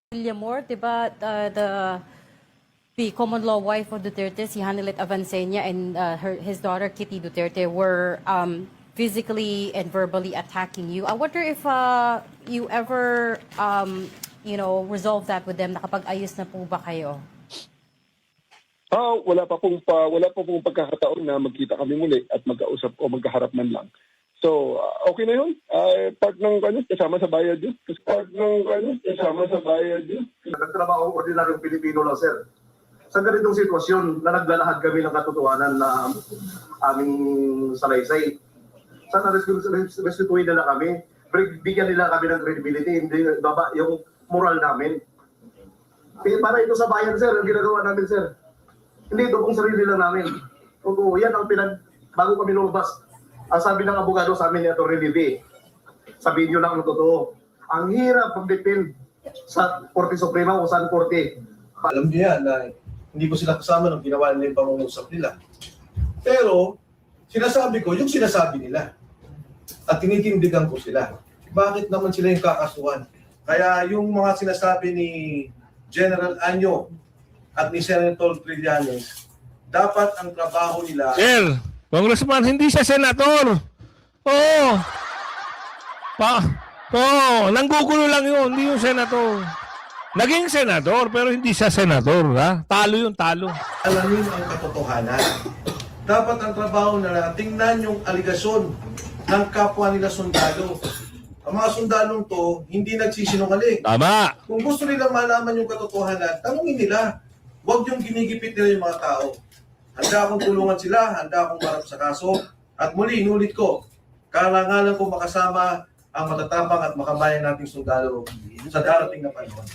Villamor, di ba, the common law wife of Duterte, si Hanilet Avancenia, and his daughter Kitty Duterte were physically and verbally attacking you. I wonder if you ever, resolve that with them. Nakapag-ayos na po ba kayo? Wala pa pong pagkakataon na magkita kami muli at magkausap o magkaharap man lang. So, okay na yun. Part ng kasama sa bayad yun. Nagtrabaho ordinaryong Pilipino lang, sir. Sa ganitong sitwasyon na naglalahad kami ng katotohanan na aming salaysay, sana restituin nila kami. Bigyan nila kami ng credibility, hindi baba yung moral namin. Para ito sa bayan, sir, ang ginagawa namin, sir. Hindi ito pong sarili lang namin. Kung yan ang bago kami lumabas, ang sabi ng abogado sa amin ni Atty. Levy, sabihin nyo lang ang totoo. Ang hirap pagdepend sa Korte Suprema o saan korte. Alam niyo yan na hindi ko sila kasama nung ginawa nila yung pangungusap nila. Pero, sinasabi ko yung sinasabi nila. At tinitindigan ko sila. Bakit naman sila yung kakasuhan? Kaya yung mga sinasabi ni General Anyo at ni Senator Trillanes, dapat ang trabaho nila... Sir, Congressman, hindi siya senator. Oo. Nanggugulo lang yun, hindi yung senator. Naging senator, pero hindi siya senator, ha? Talo yung talo. Alamin ang katotohanan. Dapat ang trabaho nila, tingnan yung aligasyon ng kapwa nila sundalo. Ang mga sundalong to, hindi nagsisinungaling. Tama. Kung gusto nilang malaman yung katotohanan, tanungin nila. Huwag yung ginigipit nila yung mga tao. Handa akong tulungan sila, handa akong marap sa kaso. At muli, inulit ko, karangalan ko makasama ang matatapang at makabayan nating sundalo sa darating na panahon.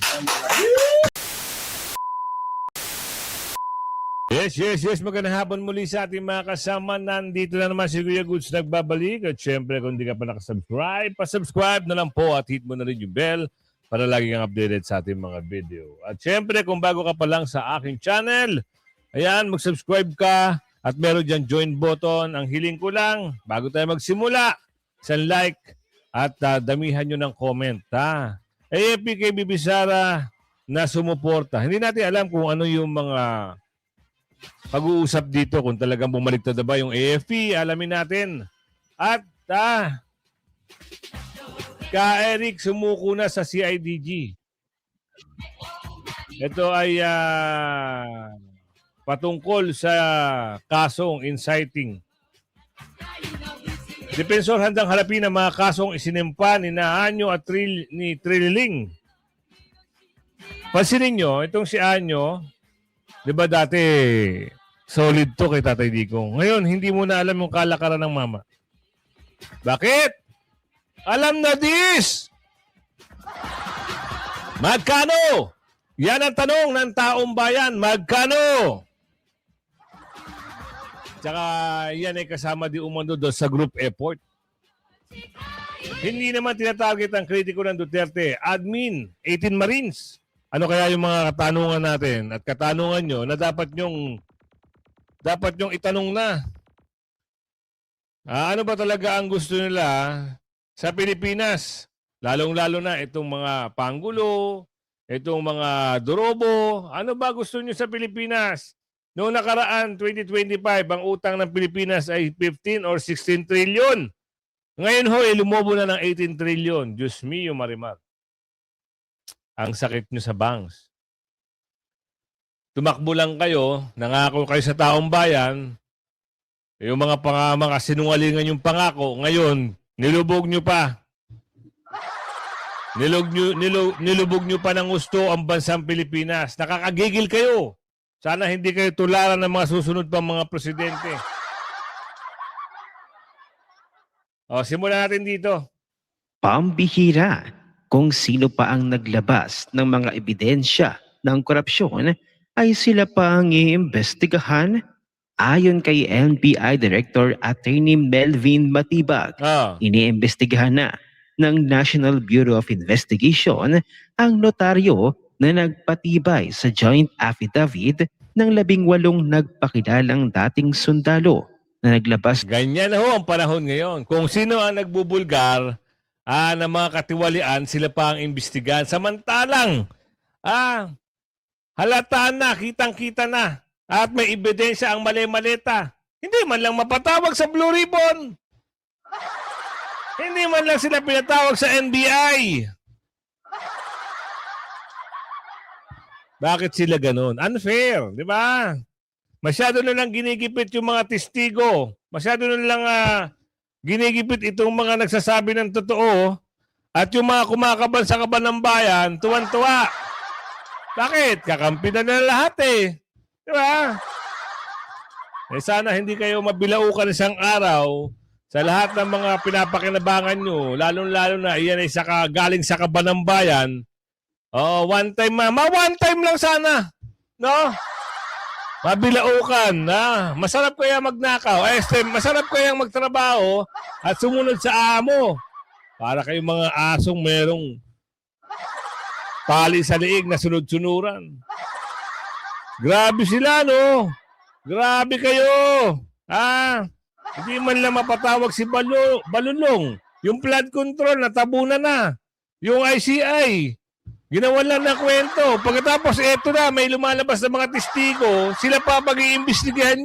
Yes. Magandang hapon muli sa ating mga kasama. Nandito na naman si Kuya Goods nagbabalik. At syempre, kung hindi ka pa nakasubscribe, pasubscribe na lang po at hit mo na rin yung bell para lagi kang updated sa ating mga video. At syempre, kung bago ka pa lang sa aking channel, ayan, mag-subscribe ka at meron dyan join button. Ang hiling ko lang, bago tayo magsimula, isang like at damihan nyo ng comment. AFP kay Bibi Sara na sumuporta. Hindi natin alam kung ano yung mga pag-uusap dito, kung talagang bumaliktad na ba yung AFP, alamin natin. At Ka-Eric sumuko na sa CIDG. Ito ay patungkol sa kasong inciting. Depensor handang harapin ang mga kasong isinimpa ni Anyo at ni Trililing. Pansinin nyo, itong si Anyo, di ba dati solid to kay Tatay Digong. Ngayon, hindi mo na alam yung kalakaran ng mama. Bakit? Alam na this! Magkano? Yan ang tanong ng taong bayan. Magkano? Tsaka yan ay kasama di umano doon sa group effort. Hindi naman tinatarget ang kritiko ng Duterte. Admin, 18 Marines. Ano kaya yung mga katanungan natin at katanungan nyo na dapat nyong itanong na? Ano ba talaga ang gusto nila sa Pilipinas? Lalong-lalo na itong mga panggulo, itong mga durobo. Ano ba gusto nyo sa Pilipinas? Noong nakaraan, 2025, ang utang ng Pilipinas ay 15 or 16 trillion. Ngayon ho, lumobo na ng 18 trillion. Diyos mio, Marimar. Ang sakit nyo sa banks. Tumakbo lang kayo, nangako kayo sa taong bayan, yung mga sinungalingan yung pangako, ngayon, nilubog nyo pa. Nilubog nyo pa ng gusto ang bansang Pilipinas. Nakakagigil kayo. Sana hindi kayo tularan ng mga susunod pang mga presidente. Simulan natin dito. Pambihira kung sino pa ang naglabas ng mga ebidensya ng korupsyon ay sila pa ang iimbestigahan ayon kay NBI Director Attorney Melvin Matibag. Iniimbestigahan na ng National Bureau of Investigation ang notaryo na nagpatibay sa joint affidavit ng 18 nagpakilalang dating sundalo na naglabas. Ganyan ho ang panahon ngayon. Kung sino ang nagbubulgar ng mga katiwalian, sila pa ang imbestigahan. Samantalang Halata na, kitang-kita na. At may ebidensya ang mali-maleta. Hindi man lang mapatawag sa Blue Ribbon. Hindi man lang sila pinatawag sa NBI. Bakit sila ganun? Unfair, di ba? Masyado na lang ginigipit yung mga testigo. Masyado na lang ginigipit itong mga nagsasabi ng totoo. At yung mga kumakaban sa kaban ng bayan, tuwan-tuwa. Bakit? Kakampi na lahat eh. Di ba? Eh sana hindi kayo mabilaukan isang araw sa lahat ng mga pinapakinabangan nyo, lalong-lalo na iyan ay galing sa kaban ng bayan. Oh, one time one time lang sana. No? Mabilaukan, na. Masarap kaya magnakaw. Masarap kaya magtrabaho at sumunod sa amo. Para kayong mga asong merong tali sa liig na sunod-sunuran. Grabe sila, no? Grabe kayo. Hindi man lang mapatawag si Balulong. Yung flood control, natabunan na. Yung ICI, ginawan lang ng kwento. Pagkatapos, eto na, may lumalabas na mga testigo, sila pa mag-iimbestigahan.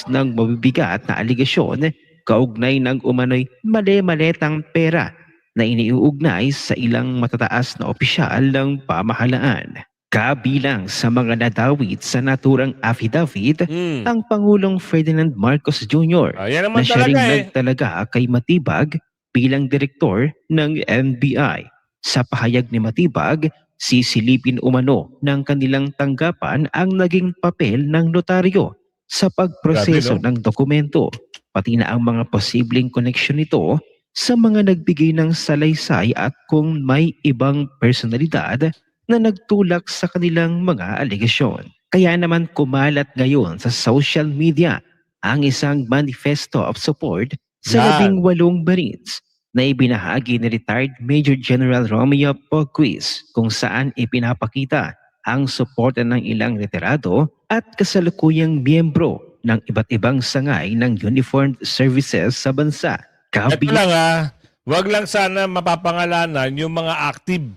Ng mabibigat na aligasyon kaugnay ng umano'y mali-maletang pera na iniuugnay sa ilang matataas na opisyal ng pamahalaan. Kabilang sa mga nadawit sa naturang affidavit ang Pangulong Ferdinand Marcos Jr. Yan na naman siya ring talaga nagtalaga kay Matibag bilang direktor ng NBI. Sa pahayag ni Matibag, sisilipin umano ng kanilang tanggapan ang naging papel ng notaryo sa pagproseso Grabe, no? ng dokumento, pati na ang mga posibleng koneksyon nito sa mga nagbigay ng salaysay at kung may ibang personalidad na nagtulak sa kanilang mga aligasyon. Kaya naman kumalat ngayon sa social media ang isang manifesto of support sa Yan. 18 Marines na ibinahagi ni retired Major General Romeo Poquis kung saan ipinapakita ang suporta ng ilang retirado at kasalukuyang miyembro ng iba't ibang sangay ng uniformed services sa bansa. Ito lang wag lang sana mapapangalanan yung mga active.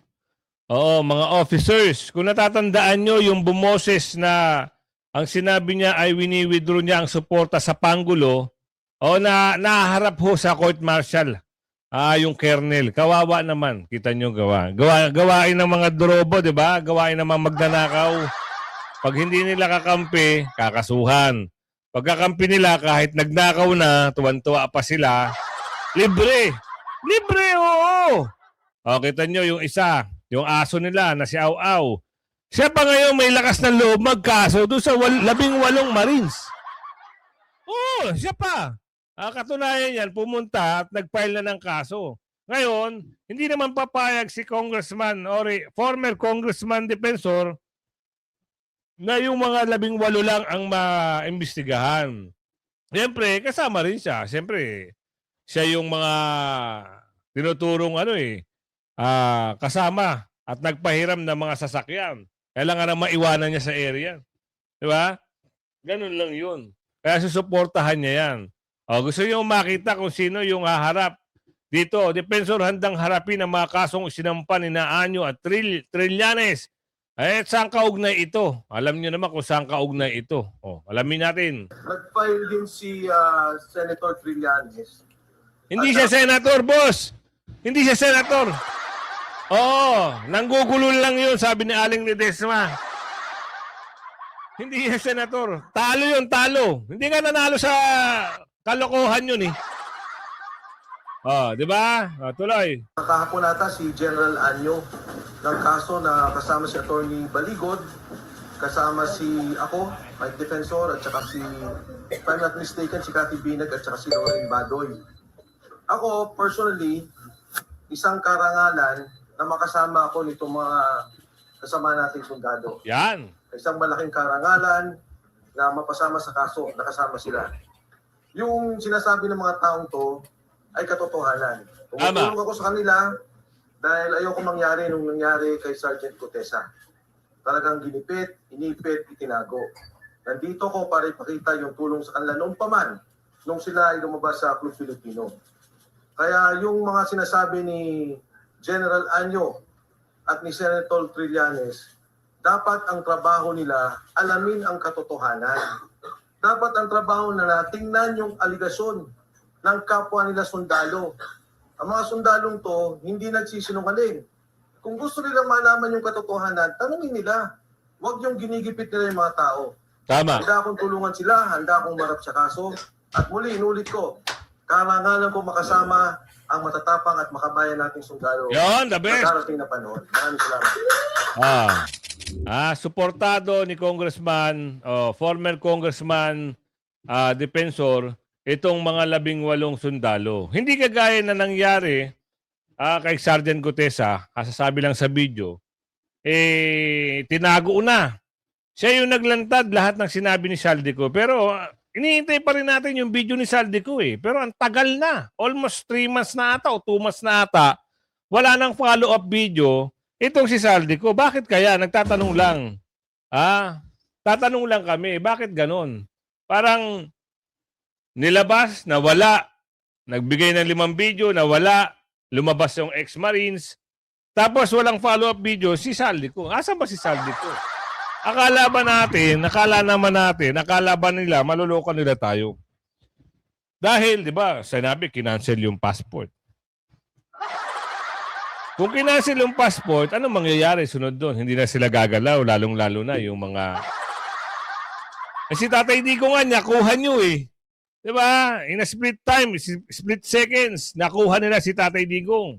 Oo, mga officers. Kung natatandaan nyo yung bumoses na ang sinabi niya ay wini-withdraw niya ang suporta sa Pangulo, na naharap ho sa court martial. Yung Kernel. Kawawa naman. Kita nyo gawain ng mga drobo, di ba? Gawain ng mga magnanakaw. Pag hindi nila kakampi, kakasuhan. Pagkakampi nila, kahit nagnakaw na, tuwan-tuwa pa sila, libre. Libre, oo. Kita nyo yung isa, yung aso nila na si Au Au. Siya pa ngayon may lakas ng loob magkaso doon sa 18 Marines. Oo, siya pa. Katunayan yan, pumunta at nag-file na ng kaso. Ngayon, hindi naman papayag si Congressman or former Congressman Defensor na yung mga 18 lang ang maimbestigahan. Siyempre, kasama rin siya. Siyempre, siya yung mga tinuturong kasama at nagpahiram ng mga sasakyan. Kailangan na maiwanan niya sa area. Di ba? Ganun lang yun. Kaya susuportahan niya yan. Gusto niyo makita kung sino yung haharap. Dito, Defensor handang harapin ang mga kasong sinampan ni Anyo at Trillanes. Saan kaugnay ito? Alam niyo naman kung saan kaugnay ito. Alamin natin. Nag-file din si Senator Trillanes. Hindi siya senator, boss. Hindi siya senator. Nanggugulo lang yun, sabi ni Aling Ledesma. Hindi siya senator. Talo yun, talo. Hindi nga nanalo sa kalokohan yun eh. Di ba? Tuloy. Kahapon nata si General Anyo ng kaso na kasama si Attorney Baligod, kasama si ako, Mike Defensor, at saka si, if I'm not mistaken, si Cathy Binag at saka si Lorraine Badoy. Ako, personally, isang karangalan na makasama ako nitong mga kasama nating sundalo. Yan. Isang malaking karangalan na mapasama sa kaso, nakasama sila. Yung sinasabi ng mga taong to ay katotohanan. Tumutulong ako sa kanila dahil ayoko mangyari nung nangyari kay Sergeant Cotesa. Talagang ginipit, inipit, itinago. Nandito ko para ipakita yung tulong sa kanila noong paman, nung sila ay lumabas sa Club Filipino. Kaya yung mga sinasabi ni General Anyo at ni Senator Trillanes, dapat ang trabaho nila alamin ang katotohanan. Dapat ang trabaho nila tingnan yung aligasyon ng kapwa nila sundalo. Ang mga sundalong to, hindi nagsisinungaling. Kung gusto nilang malaman yung katotohanan, tanungin nila. Huwag yung ginigipit nila yung mga tao. Tama. Handa akong tulungan sila, handa akong marap sa kaso. At muli, inulit ko, karangalan ko makasama ang matatapang at makabayan nating sundalo. Yon, the Sa best. darating na panahon. Maraming salamat. Suportado ni Congressman, former Congressman, Defensor, itong mga 18 sundalo. Hindi kagaya na nangyari kay Sergeant Gutesa, kasasabi lang sa video, tinago na. Siya yung naglantad lahat ng sinabi ni Saldico. Pero iniintay pa rin natin yung video ni Saldico eh. Pero ang tagal na. Almost 3 months na ata o 2 months na ata. Wala nang follow-up video. Itong si Saldico. Bakit kaya? Nagtatanong lang. Tatanong lang kami. Bakit ganon? Parang nilabas, nawala. Nagbigay ng 5 video, nawala. Lumabas yung ex-Marines. Tapos walang follow-up video si Saldico. Asan ba si Saldico? Akala naman natin, akala ba nila, maluloko nila tayo. Dahil, di ba, sinabi, kinancel yung passport. Kung kinancel yung passport, anong mangyayari sunod doon? Hindi na sila gagalaw, lalong-lalo na yung mga... si Tatay Digo nga, nakuha nyo eh. Di ba? In a split time, split seconds, nakuha nila si Tatay Digong.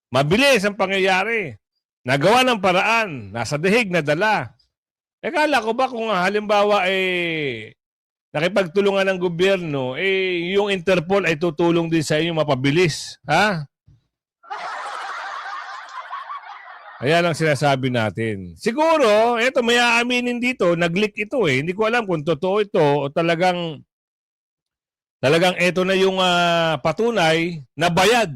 Mabilis ang pangyayari. Nagawa ng paraan, nasa dehig na dala. Kala ko ba kung halimbawa nakipagtulungan ng gobyerno, yung Interpol ay tutulong din sa inyo mapabilis. Ha? Ayan ang sinasabi natin. Siguro, eto may aaminin dito, nag-leak ito eh. Hindi ko alam kung totoo ito o talagang eto na yung patunay na bayad.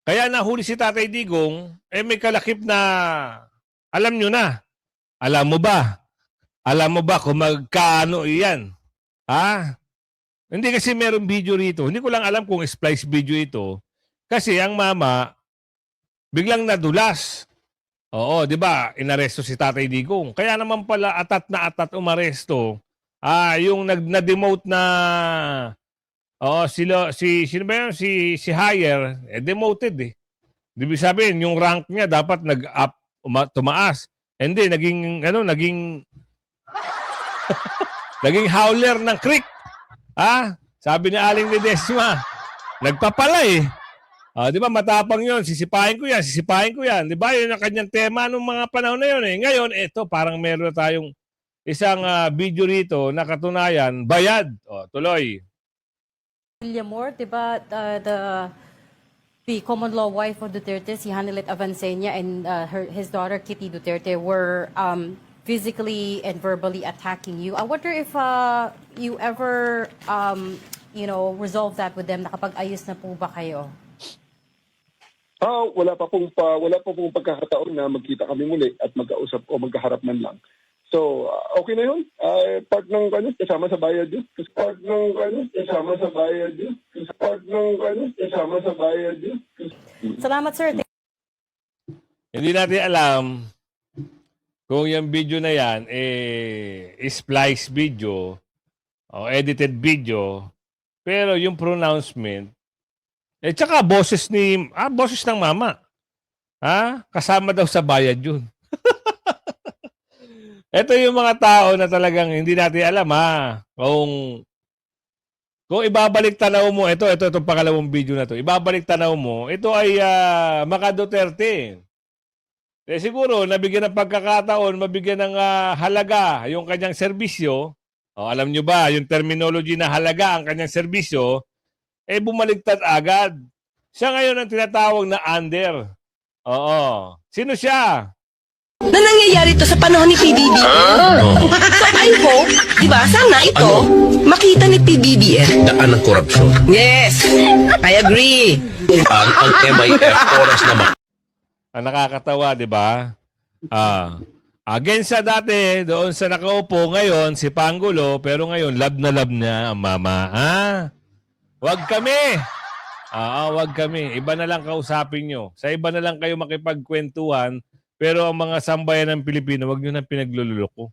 Kaya nahuli si Tatay Digong, may kalakip na alam nyo na. Alam mo ba kung magkano iyan? Hindi kasi meron video rito. Hindi ko lang alam kung splice video ito. Kasi ang mama, biglang nadulas. Oo, di ba? Inaresto si Tatay Digong. Kaya naman pala atat na atat umaresto. Yung na-demote na sino ba yun? Si Hire, demoted eh. Ibig sabihin, yung rank niya dapat nag-up, tumaas. Hindi, naging naging howler ng creek. Sabi ni Aling Ledesma, nagpapala eh. Di ba, matapang yun, sisipahin ko yan. Di ba, yun ang kanyang tema nung mga panahon na yun eh. Ngayon, eto, parang meron tayong isang video rito na katunayan, bayad. Tuloy. William Moore, di ba, the common law wife of Duterte, si Hanilet Avancenia, and his daughter Kitty Duterte were physically and verbally attacking you. I wonder if you ever, resolve that with them. Nakapag-ayos na po ba kayo? Wala pa pong pagkakataon na magkita kami muli at mag-kausap o magkaharap man lang. So, okay na yun. Part ng kasama sa bayad yun. Salamat, sir. Hindi natin alam kung yung video na yan splice video o edited video, pero yung pronouncement tsaka boses ng mama. Kasama daw sa bayad yun. Ito yung mga tao na talagang hindi natin alam kung ibabalik tanaw mo, itong pangalawang video na to, ibabalik tanaw mo, ito ay Maka Duterte. Siguro, nabigyan ng pagkakataon, mabigyan ng halaga yung kanyang serbisyo. Alam nyo ba, yung terminology na halaga ang kanyang serbisyo, bumaliktad agad. Siya ngayon ang tinatawag na under. Oo. Sino siya? Na nangyayari to sa panahon ni PBBM. So I hope, di ba, sana ito, makita ni PBBM. Daan ng korupsyon. Yes, I agree. Ang MIF oras naman. Ang nakakatawa, di ba? Against sa dati, doon sa nakaupo ngayon, si Pangulo, pero ngayon, love na ang mama. Wag kami. Wag kami. Iba na lang kausapin nyo. Sa iba na lang kayo makipagkwentuhan. Pero ang mga sambayan ng Pilipino, wag nyo nang pinaglululoko.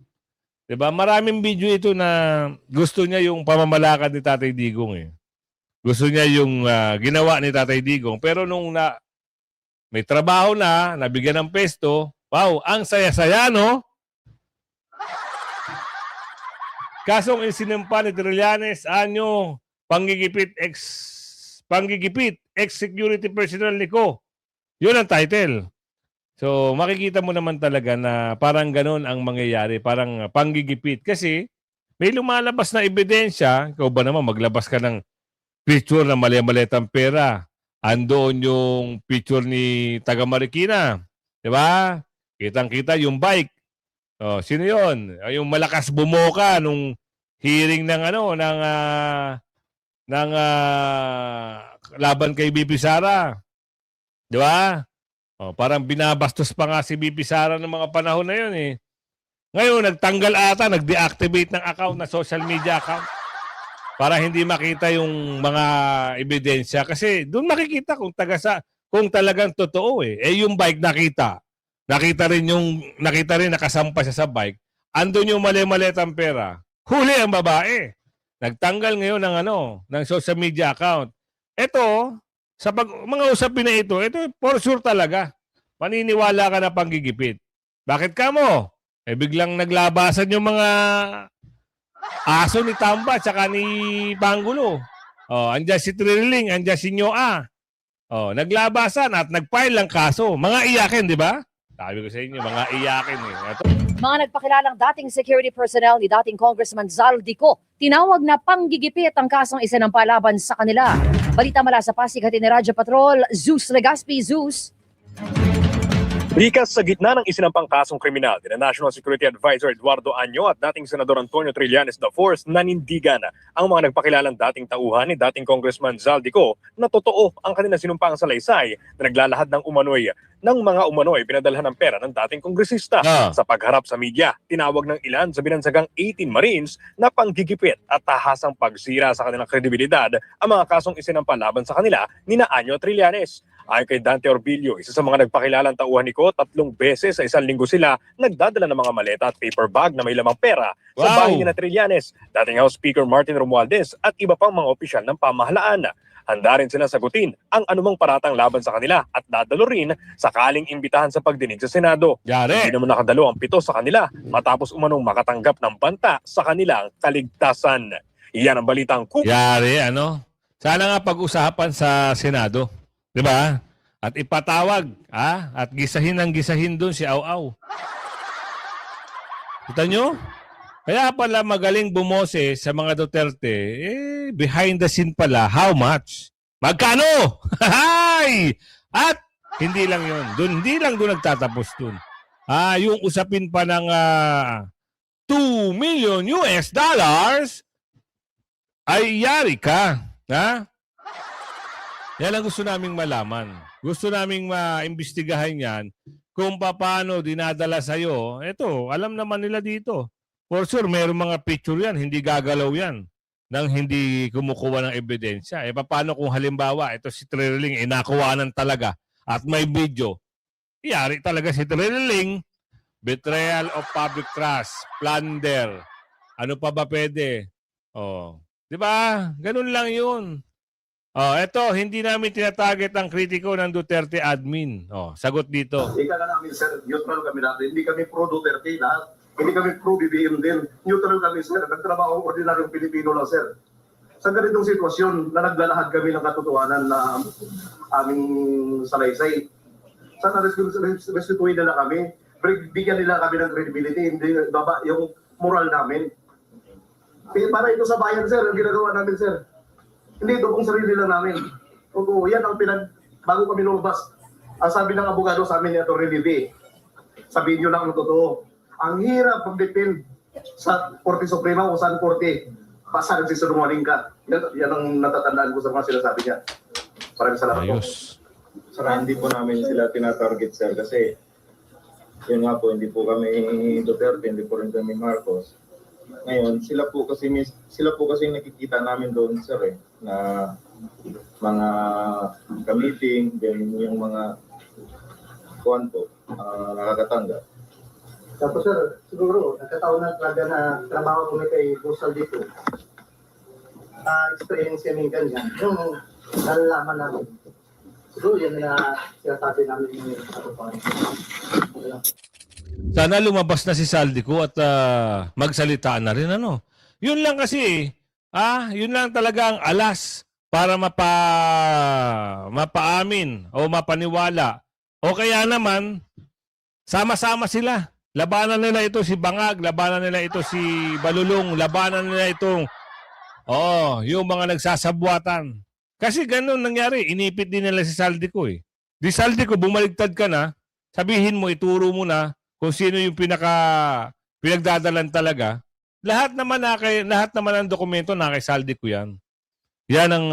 Diba? Maraming video ito na gusto niya yung pamamalakad ni Tatay Digong eh. Gusto niya yung ginawa ni Tatay Digong. Pero nung may trabaho na, nabigyan ng pesto, wow, ang saya-saya, no? Kasong isinimpa ni Trillanes, anyo, panggigipit, ex-security personnel ni Ko. Yun ang title. So, makikita mo naman talaga na parang ganun ang mangyayari, parang panggigipit. Kasi may lumalabas na ebidensya, ikaw ba naman maglabas ka ng picture na mali-maletang pera. Andoon yung picture ni taga Marikina. Di ba? Kitang-kita yung bike. Oh, sino yun? Yung malakas bumoka nung hearing ng laban kay BP Sara. Di ba? Oh, parang binabastos pa nga si BP Sara ng mga panahon na yun eh. Ngayon, nagtanggal ata, nag-deactivate ng account na social media account para hindi makita yung mga ebidensya. Kasi doon makikita kung talagang totoo eh. Eh yung bike nakita. Nakita rin nakasampa siya sa bike. Andun yung mali-maletang pera. Huli ang babae. Nagtanggal ngayon ng social media account. Ito, sa mga usapin na ito for sure talaga. Maniniwala ka na panggigipit. Bakit ka mo? Eh biglang naglabasan yung mga aso ni Tamba at saka ni Pangulo. Oh, andyan si Trilling, andyan si Nyoa. Oh, naglabasan at nagfile ng kaso. Mga iyakin, di ba? Sabi ko sa inyo, mga iyakin eh. Ito. Mga nagpakilalang dating security personnel ni dating Congressman Zaldico, tinawag na panggigipit ang kasong isinampa laban sa kanila. Balita mula sa Pasig, hatid ni Radyo Patrol, Zeus Legaspi. Zeus. Likas sa gitna ng isinampang kasong kriminal ni National Security Advisor Eduardo Año at dating Senador Antonio Trillanes IV, nanindigan ang mga nagpakilalang dating tauhan ni dating Congressman Zaldico na totoo ang kanilang sinumpang salaysay na naglalahad ng mga umano'y pinadalhan ng pera ng dating kongresista. Sa pagharap sa media, tinawag ng ilan sa binansagang 18 Marines na panggigipit at tahasang pagsira sa kanilang kredibilidad ang mga kasong isinampa laban sa kanila ni Año at Trillanes. Ayon kay Dante Orbillo, isa sa mga nagpakilalang tauhan ni Ko, 3 beses sa isang linggo sila nagdadala ng mga maleta at paper bag na may lamang pera sa bahay ni Trillanes, dating House Speaker Martin Romualdez at iba pang mga opisyal ng pamahalaan. Handa rin sila sagutin ang anumang paratang laban sa kanila at dadalo rin sakaling imbitahan sa pagdinig sa Senado. Hindi naman nakadalo ang 7 sa kanila matapos umanong makatanggap ng banta sa kanilang kaligtasan. Iyan ang balitang Yari, Sana nga pag-usapan sa Senado. Di ba? At ipatawag, at gisahin doon si Au-Au. Kita nyo? Kaya pala magaling bumose sa mga Duterte, behind the scene pala, how much? Magkano? At hindi lang yun. Hindi lang doon nagtatapos doon. Yung usapin pa ng $2 million ay yari ka. Yan ang gusto naming malaman. Gusto naming maimbestigahan yan kung paano dinadala sa'yo. Ito, alam naman nila dito. For sure, mayroong mga picture yan. Hindi gagalaw yan nang hindi kumukuha ng ebidensya. Paano kung halimbawa, ito si Trilling, nakuhanan talaga at may video. Iyari talaga si Trilling. Betrayal of public trust. Plunder. Ano pa ba pwede? Di ba? Ganun lang yun. Eto, hindi namin tinatarget ang kritiko ng Duterte admin. Sagot dito. Ika na namin, sir, neutral kami natin. Hindi kami pro-Duterte lahat. Hindi kami pro-BBM din. Neutral kami, sir. Nagtrabaho ordinaryong Pilipino lang, sir. Sa ganitong sitwasyon na naglalahad kami ng katotohanan na aming salaysay, sana restituin nila kami. Bigyan nila kami ng credibility, hindi baba yung moral namin. Para ito sa bayan, sir, ang ginagawa namin, sir. Hindi ito kung sarili lang namin. Oo, yan ang bago kami lumabas. Ang sabi ng abogado sa amin ni Atty. Levy, sabihin nyo lang ang totoo. Ang hirap pag-depend sa Korte Suprema o saan korte. Basta nagsisunungaling ka. Yan ang natatandaan ko sa mga sinasabi niya. Maraming salamat po. Saka hindi po namin sila tinatarget, sir, kasi yun nga po, hindi po kami Duterte, hindi po rin kami Marcos. Ngayon, sila po kasi nakikita namin doon, sir, na mga ka-meeting, then yung mga kuwan po, nakakatanggap. Tapos sir, siguro, nagkataon na talaga na trabaho kami kay Bosal dito. Experience kami ganyan. Yung nalalaman namin. Siguro yan na sinasabi namin yung katotohanan. Sana lumabas na si Saldico at magsalita na rin, ano. Yun lang kasi, yun lang talaga ang alas para mapaamin o mapaniwala. O kaya naman, sama-sama sila. Labanan nila ito si Bangag, labanan nila ito si Balulong, labanan nila itong yung mga nagsasabuatan. Kasi ganun nangyari, inipit din nila si Saldico eh. Di Saldico, bumaligtad ka na, sabihin mo, ituro mo na kung sino yung pinagdadalan talaga. Lahat naman ng dokumento na kay Saldico yan. Yan ang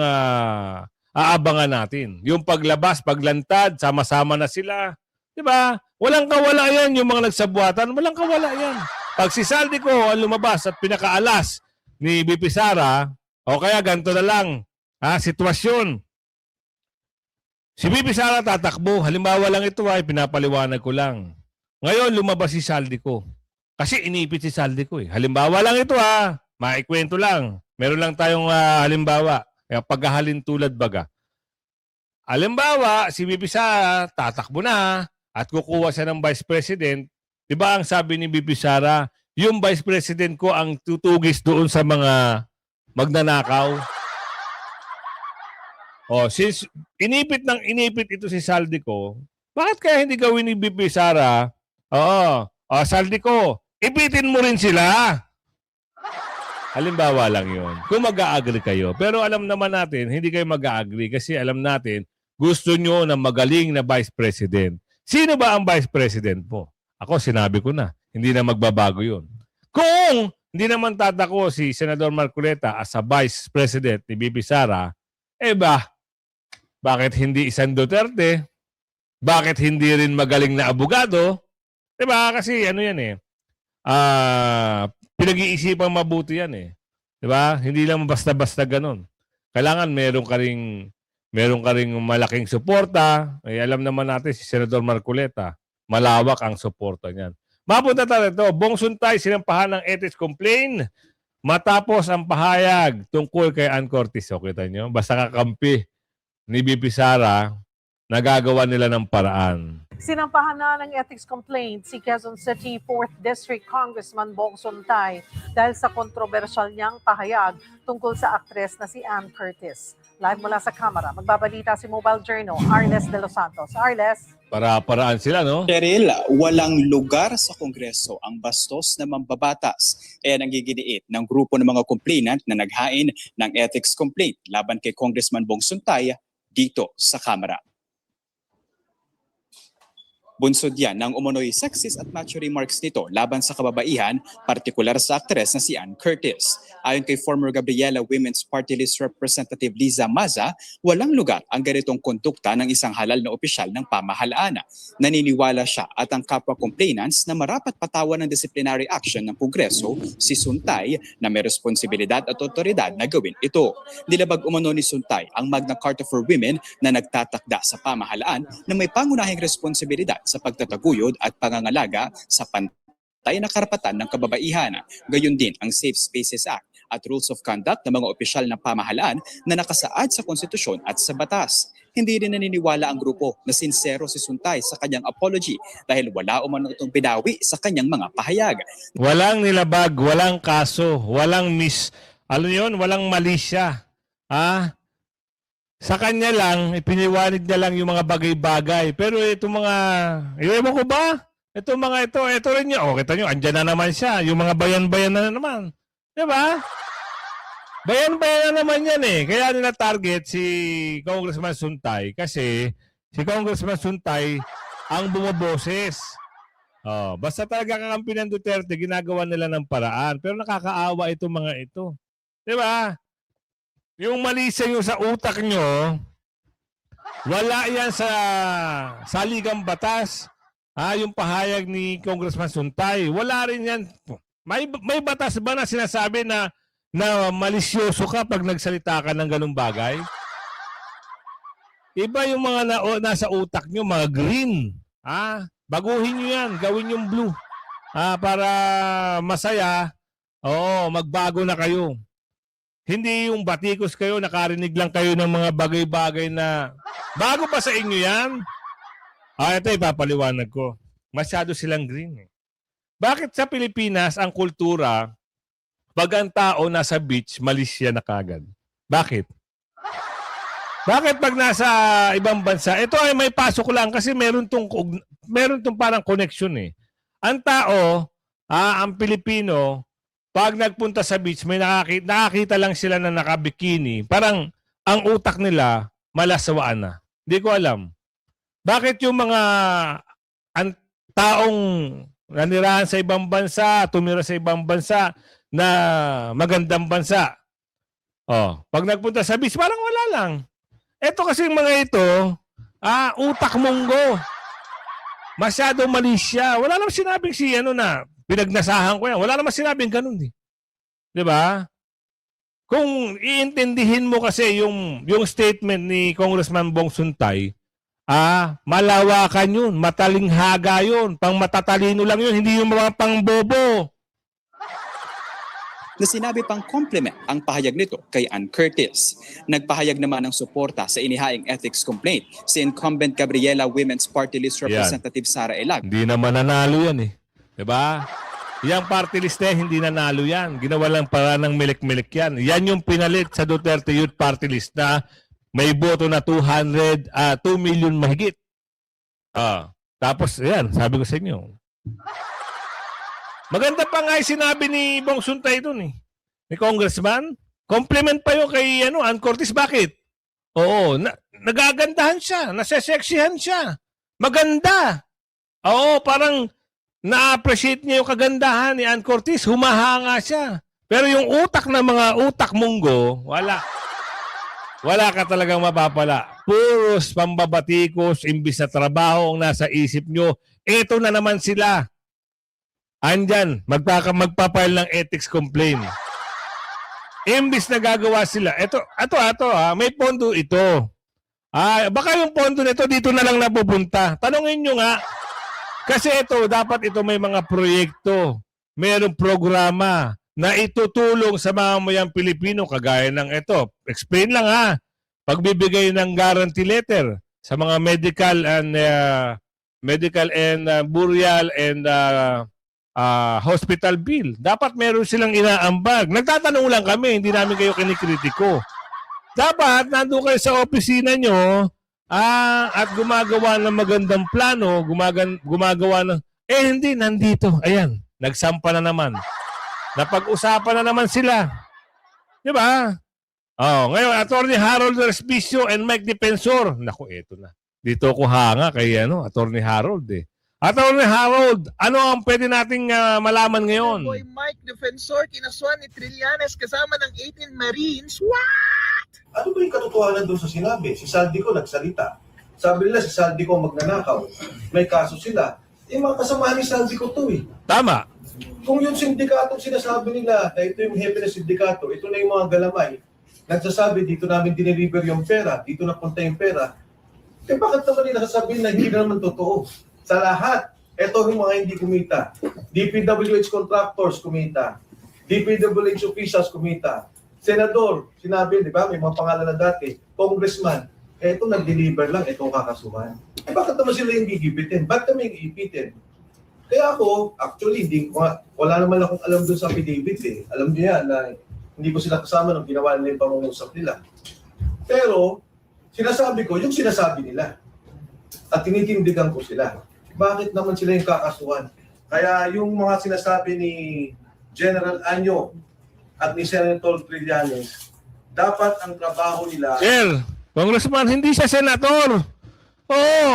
aabangan natin. Yung paglabas, paglantad, sama-sama na sila. Diba? Walang kawala yan yung mga nagsabuatan. Walang kawala yan. Pag si Saldico ang lumabas at pinakaalas ni BP Sara, o kaya ganito na lang, sitwasyon. Si BP Sara tatakbo. Halimbawa lang ito pinapaliwanag ko lang. Ngayon lumabas si Saldico. Kasi inipit si Saldico eh. Halimbawa lang ito maikwento lang. Meron lang tayong halimbawa. Kaya paghahalin tulad baga. Halimbawa, si BP Sara tatakbo na at kukuha siya ng Vice President. Diba ang sabi ni BP Sara, yung Vice President ko ang tutugis doon sa mga magnanakaw. Since inipit ito si Saldico, bakit kaya hindi gawin ni BP Sara? Saldico, ipitin mo rin sila. Halimbawa lang yun. Kung mag-a-agree kayo. Pero alam naman natin, hindi kayo mag-a-agree kasi alam natin, gusto nyo ng magaling na Vice President. Sino ba ang Vice President mo? Ako, sinabi ko na. Hindi na magbabago yun. Kung hindi naman tatako si Senador Marcoleta as a Vice President ni BP Sara, bakit hindi isang Duterte? Bakit hindi rin magaling na abogado? Diba? Kasi ano yan pinag-iisipang mabuti yan eh. Diba? Hindi lang basta-basta ganun. Kailangan meron ka ring malaking suporta. Alam naman natin si Senador Marcoleta, malawak ang suporta niyan. Mapunta tayo ito. Bong Suntay, sinampahan ng ethics complaint matapos ang pahayag tungkol kay Ann Cortez. O, kita nyo? Basta kakampi ni BP Sara, nagagawa nila ng paraan. Sinampahan na ng ethics complaint si Quezon City 4th District Congressman Bong Suntay dahil sa kontrobersyal niyang pahayag tungkol sa aktres na si Ann Curtis. Live mula sa Kamara, magbabalita si Mobile Journal, Arles de los Santos. Arles? Para-paraan sila, no? Cheryl, walang lugar sa Kongreso ang bastos na mambabatas. Kaya nanggiginiit ng grupo ng mga complainant na naghain ng ethics complaint laban kay Congressman Bong Suntay dito sa Kamara. Bunsod yan ng umunoy sexist at macho remarks nito laban sa kababaihan, partikular sa aktres na si Ann Curtis. Ayon kay former Gabriela Women's Party List Representative Liza Maza, walang lugar ang ganitong kondukta ng isang halal na opisyal ng pamahalaan. Naniniwala siya at ang kapwa complainants na marapat patawan ng disciplinary action ng Kongreso si Suntay na may responsibilidad at otoridad na gawin ito. Nilabag umano ni Suntay ang Magna Carta for Women na nagtatakda sa pamahalaan na may pangunahing responsibilidad sa pagtataguyod at pangangalaga sa pantay na karapatan ng kababaihan. Gayon din ang Safe Spaces Act at Rules of Conduct ng mga opisyal ng pamahalaan na nakasaad sa konstitusyon at sa batas. Hindi rin naniniwala ang grupo na sincero si Suntay sa kanyang apology dahil wala umano itong binawi sa kanyang mga pahayag. Walang nilabag, walang kaso, walang walang mali siya. Sa kanya lang, ipiniwanag niya lang yung mga bagay-bagay. Pero itong mga, iwan ko ba? Itong mga ito rin niya. O, kita nyo, andyan na naman siya. Yung mga bayan-bayan na naman. Diba? Bayan-bayan na naman yan eh. Kaya nila target si Congressman Suntay. Kasi si Congressman Suntay ang bumaboses. Basta talaga kakampi ng Duterte, ginagawa nila ng paraan. Pero nakakaawa itong mga ito. Diba? Yung mali sa inyo sa utak nyo, wala yan sa saligang batas. Yung pahayag ni Congressman Suntay, wala rin yan. May batas ba na sinasabi na malisyoso ka pag nagsalita ka ng ganung bagay? Iba yung mga nasa utak nyo, mga green. Baguhin nyo yan. Gawin yung blue. Para masaya. Oo, magbago na kayo. Hindi yung batikos kayo, nakarinig lang kayo ng mga bagay-bagay na bago pa sa inyo yan. Ito ipapaliwanag ko. Masyado silang green. Bakit sa Pilipinas ang kultura, pag ang tao nasa beach, malis siya na kagad? Bakit? Bakit pag nasa ibang bansa, ito ay may pasok lang kasi meron tong parang connection eh. Ang tao, ang Pilipino, pag nagpunta sa beach, may nakakita lang sila na nakabikini. Parang ang utak nila, malasawaan na. Hindi ko alam. Bakit yung mga taong nanirahan sa ibang bansa, tumira sa ibang bansa, na magandang bansa, pag nagpunta sa beach, parang wala lang. Ito kasi mga ito, utak monggo. Masyado mali siya. Wala naman sinabing na pinagnasahan ko yan. Wala naman sinabing ganun eh. 'Di ba? Kung iintindihin mo kasi yung statement ni Congressman Bong Suntay, malawakan yun, matalinghaga yun, pang matatalino lang yun, hindi yung mga pang bobo. Na sinabi pang compliment ang pahayag nito kay Ann Curtis. Nagpahayag naman ng suporta sa inihaing ethics complaint si incumbent Gabriela Women's Party List Representative Sara Elag. Hindi naman nanalo yan eh. 'Di ba? Yang party list hindi nanalo yan. Ginawa lang para ng milik-milik yan. Yan yung pinalit sa Duterte Youth Party List na may boto na 2 million mahigit. Tapos, yan, sabi ko sa inyo. Maganda pa nga yung sinabi ni Bong Suntay dun eh. Ni Congressman. Compliment pa yun kay Ann Curtis. Bakit? Oo, nagagandahan siya. Naseseksihan siya. Maganda. Oo, parang na-appreciate niya yung kagandahan ni Ann Curtis. Humahanga siya. Pero yung utak ng mga utak munggo, wala. Wala ka talagang mapapala. Puros pambabatikos, imbis na trabaho ang nasa isip nyo. Ito na naman sila. Andyan, magpapile ng ethics complaint. Imbis na gagawa sila. Ito, may pondo ito. Baka yung pondo nito dito na lang napupunta. Tanungin nyo nga. Kasi dapat ito may mga proyekto. Mayroong programa na itutulong sa mamamayang Pilipino kagaya ng ito. Explain lang pagbibigay ng guarantee letter sa mga medical and burial and hospital bill. Dapat meron silang inaambag. Nagtatanong lang kami, hindi namin kayo kinikritiko. Dapat nandun kayo sa opisina nyo at gumagawa ng magandang plano, gumagawa ng hindi, nandito. Ayan, nagsampa na naman. Napag-usapan na naman sila. Di ba? Ngayon, Attorney Harold Respicio and Mike Defensor. Naku, eto na. Dito ako hanga kay Attorney Harold eh. Attorney Harold, ano ang pwede nating malaman ngayon? Boy Mike Defensor, kinasuhan ni Trillanes kasama ng 18 Marines. What? Ano ba yung katotohanan doon sa sinabi? Si Saldico nagsalita. Sabi nila si Saldico magnanakaw. May kaso sila. Mga kasamahan ni Saldico to eh. Tama. Kung yung sindikato sinasabi nila na ito yung hepe ng sindikato, ito na yung mga galamay, nagsasabi dito namin dineliver yung pera, dito napunta yung pera, bakit naman nila sasabihin na hindi naman totoo? Sa lahat, ito yung mga hindi kumita. DPWH contractors kumita. DPWH officials kumita. Senador, sinabi, di ba, may mga pangalan na dati. Congressman, ito nag-deliver lang, ito kakasuhan. Bakit naman sila yung gigipitin? Bakit naman yung iipitin? Kaya ako, actually, wala naman akong alam doon sa affidavit eh. Alam niyo yan na hindi ko sila kasama nung ginawa nila yung pangungusap nila. Pero, sinasabi ko, yung sinasabi nila. At tinitindigan ko sila. Bakit naman sila yung kakasuhan? Kaya yung mga sinasabi ni General Anyo at ni Senator Trillanes, dapat ang trabaho nila... Sir, Congressman, hindi siya senator. Oo.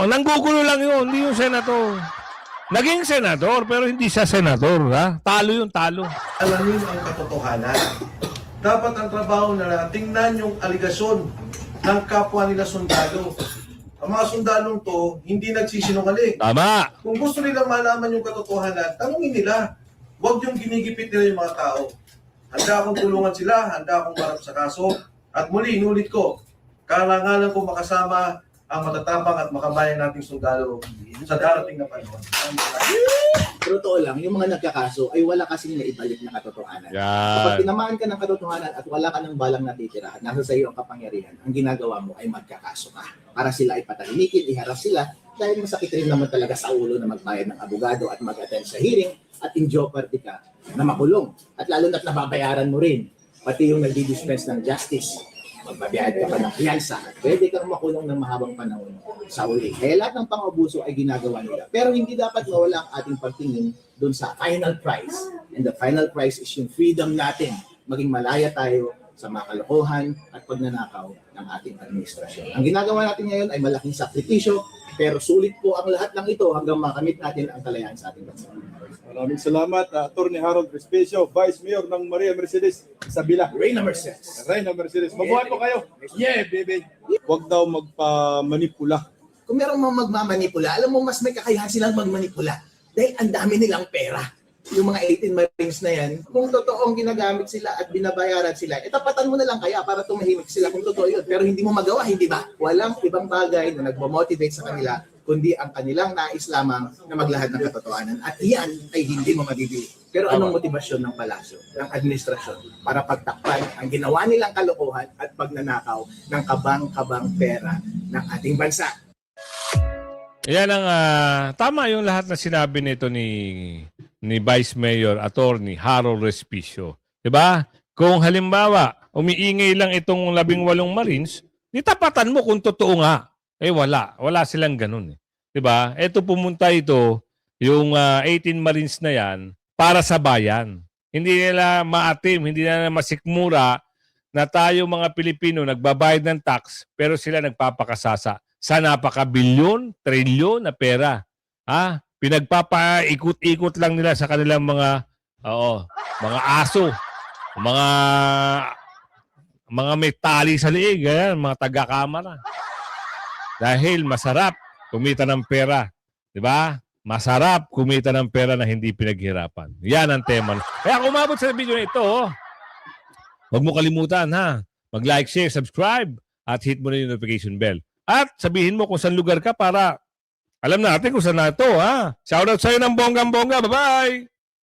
Nanggugulo lang yun, hindi yung senator. Naging senador, pero hindi siya senador, ha? Talo yung talo. Alamin ang katotohanan. Dapat ang trabaho nila, tingnan yung aligasyon ng kapwa nila sundalo. Ang mga sundalong to, hindi nagsisinungaling. Tama. Kung gusto nila malaman yung katotohanan, tanungin nila. Huwag yung ginigipit nila yung mga tao. Handa akong tulungan sila, handa akong marap sa kaso. At muli, inulit ko, karangalan ko makasama ang matatapang at makabayan nating sundalo sa darating na panahon. Totoo lang, yung mga nagkakaso ay wala kasing naibalik na katotohanan. Yan. Kapag tinamaan ka ng katotohanan at wala ka ng balang natitira at nasa sa iyo ang kapangyarihan, ang ginagawa mo ay magkakaso ka. Para sila ay patahimikin, iharap sila dahil masakit rin naman talaga sa ulo na magbayad ng abogado at mag-attend sa hearing at in jeopardy ka na makulong. At lalo na't nababayaran mo rin, pati yung nagdi-dispense ng justice. Magbabayad ka pa ng piyansa at pwede kang makulong ng mahabang panahon sa uli. Kaya lahat ng pang-abuso ay ginagawa nila. Pero hindi dapat mawala ang ating pagtingin doon sa final prize. And the final prize is yung freedom natin. Maging malaya tayo sa mga kalokohan at pagnanakaw ng ating administrasyon. Ang ginagawa natin ngayon ay malaking sakripisyo, pero sulit po ang lahat ng ito hanggang makamit natin ang kalayaan sa ating bansa. Maraming salamat, Attorney Harold Respecio, Vice Mayor ng Maria Mercedes Isabela. Reyna Mercedes. Reyna Mercedes. Mabuhay po kayo. Yeah, baby. Huwag daw magpa-manipula. Kung merong mga magmamanipula, alam mo mas may kakayahan silang magmanipula dahil ang dami nilang pera. Yung mga 18 Marines na yan, kung totoong ginagamit sila at binabayaran sila, tapatan mo na lang kaya para tumahimik sila kung totoo yun. Pero hindi mo magawa, hindi ba? Walang ibang bagay na nagmo-motivate sa kanila kundi ang kanilang nais lamang na maglahad ng katotohanan. At yan ay hindi mo mabibili. Pero anong motibasyon ng palasyo, ng administrasyon, para pagtakpan ang ginawa nilang kalokohan at pagnanakaw ng kabang-kabang pera ng ating bansa? Yan ang tama yung lahat na sinabi nito ni Vice Mayor Attorney Harold Respicio. 'Di ba? Kung halimbawa, umiingay lang itong 18 Marines, ditapatan mo kung totoo nga. Eh wala silang ganun eh. 'Di ba? Ito pumunta ito yung 18 Marines na 'yan para sa bayan. Hindi nila maatim, hindi nila masikmura na tayo mga Pilipino nagbabayad ng tax pero sila nagpapakasasa sa napaka-bilyon, trilyon na pera. Ha? Pinagpapaikot-ikot lang nila sa kanilang mga aso, mga may tali sa liig, ganyan, mga taga-kamara. Dahil masarap kumita ng pera, 'di ba? Masarap kumita ng pera na hindi pinaghirapan. Yan ang tema. Kaya kung umabot sa video na ito, huwag mo kalimutan ha. Mag-like, share, subscribe at hit mo na yung notification bell. At sabihin mo kung saan lugar ka para alam natin kung saan na ito, ha? Shoutout sa'yo ng bonggang-bongga. Bye-bye!